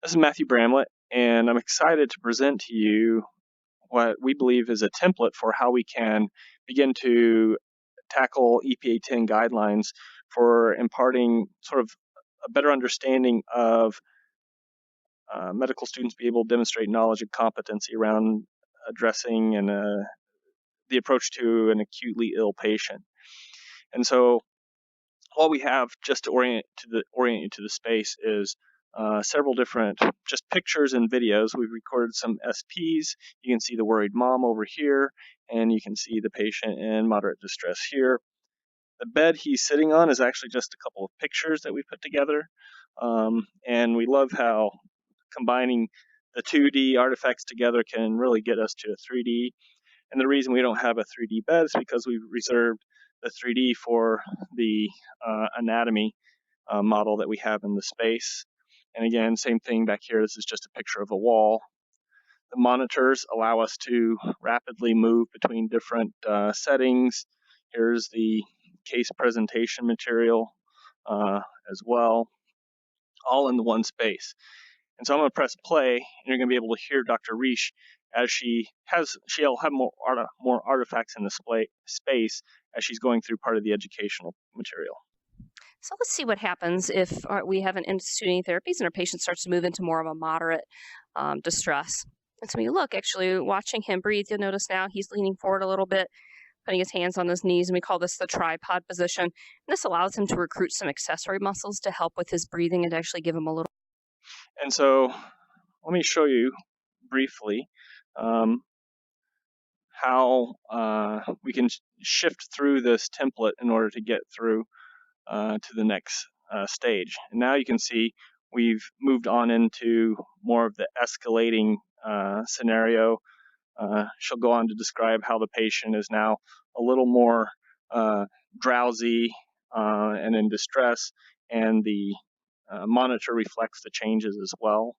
This is Matthew Bramlett, and I'm excited to present to you what we believe is a template for how we can begin to tackle EPA 10 guidelines for imparting sort of a better understanding of medical students be able to demonstrate knowledge and competency around addressing and the approach to an acutely ill patient. And so what we have just to orient you to the space is several different just pictures and videos. We've recorded some SPs. You can see the worried mom over here, and you can see the patient in moderate distress here. The bed he's sitting on is actually just a couple of pictures that we put together. And we love how combining the 2D artifacts together can really get us to a 3D. And the reason we don't have a 3D bed is because we've reserved the 3D for the anatomy model that we have in the space. And again, same thing back here. This is just a picture of a wall. The monitors allow us to rapidly move between different settings. Here's the case presentation material as well, all in the one space. And so I'm going to press play, and you're going to be able to hear Dr. Reish as she'll have more artifacts in the space as she's going through part of the educational material. So let's see what happens if we haven't instituted any therapies and our patient starts to move into more of a moderate distress. And so when you look, actually watching him breathe, you'll notice now he's leaning forward a little bit, putting his hands on his knees, and we call this the tripod position. And this allows him to recruit some accessory muscles to help with his breathing and to actually give him a little. And so let me show you briefly how we can shift through this template in order to get through to the next stage. And now you can see we've moved on into more of the escalating scenario. She'll go on to describe how the patient is now a little more drowsy and in distress, and the monitor reflects the changes as well.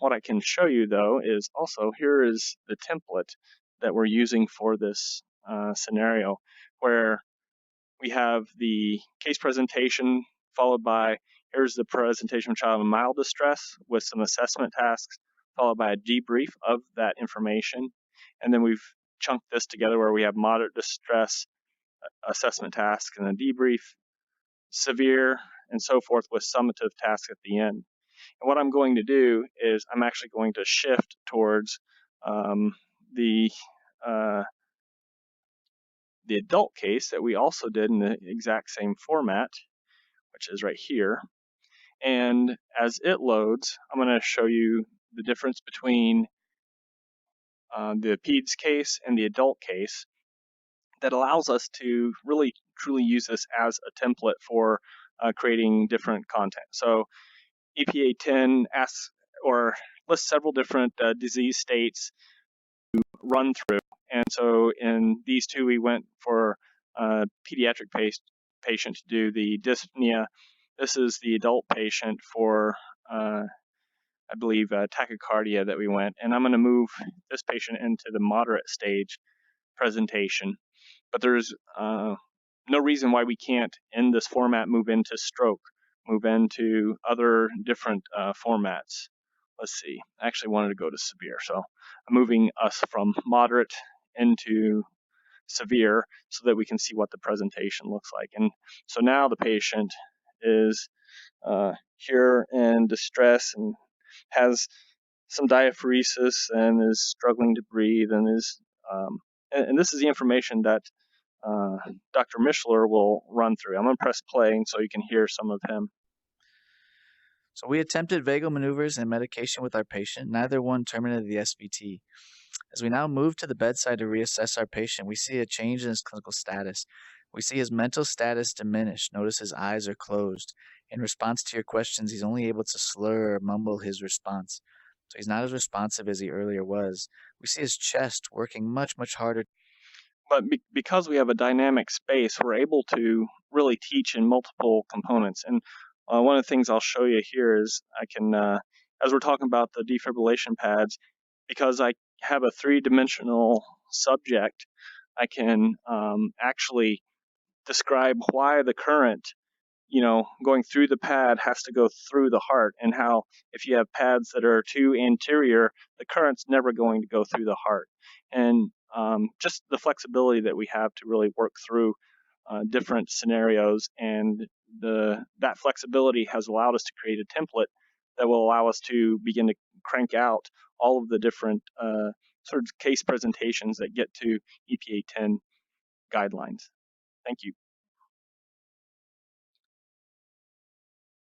What I can show you, though, is also here is the template that we're using for this scenario, where we have the case presentation followed by here's the presentation of child in mild distress with some assessment tasks, followed by a debrief of that information. And then we've chunked this together where we have moderate distress, assessment tasks, and a debrief, severe, and so forth with summative tasks at the end. And what I'm going to do is I'm actually going to shift towards the adult case that we also did in the exact same format, which is right here. And as it loads, I'm going to show you the difference between the PEDS case and the adult case that allows us to really truly use this as a template for creating different content. So EPA 10 asks or lists several different disease states to run through. And so in these two, we went for a pediatric patient to do the dyspnea. This is the adult patient for, I believe, tachycardia that we went. And I'm going to move this patient into the moderate stage presentation. But there's no reason why we can't, in this format, move into stroke, move into other different formats. Let's see. I actually wanted to go to severe. So I'm moving us from moderate into severe so that we can see what the presentation looks like. And so now the patient is here in distress and has some diaphoresis and is struggling to breathe and is and this is the information that Dr. Mishler will run through. I'm going to press play and so you can hear some of him. So we attempted vagal maneuvers and medication with our patient. Neither one terminated the SVT. As we now move to the bedside to reassess our patient, we see a change in his clinical status. We see his mental status diminish. Notice his eyes are closed. In response to your questions, he's only able to slur or mumble his response. So he's not as responsive as he earlier was. We see his chest working much, much harder. But because we have a dynamic space, we're able to really teach in multiple components. And one of the things I'll show you here is I can, as we're talking about the defibrillation pads, because I have a three-dimensional subject, I can actually describe why the current, going through the pad has to go through the heart, and how if you have pads that are too anterior, the current's never going to go through the heart. And just the flexibility that we have to really work through different scenarios, and that flexibility has allowed us to create a template that will allow us to begin to crank out all of the different sort of case presentations that get to EPA 10 guidelines. Thank you.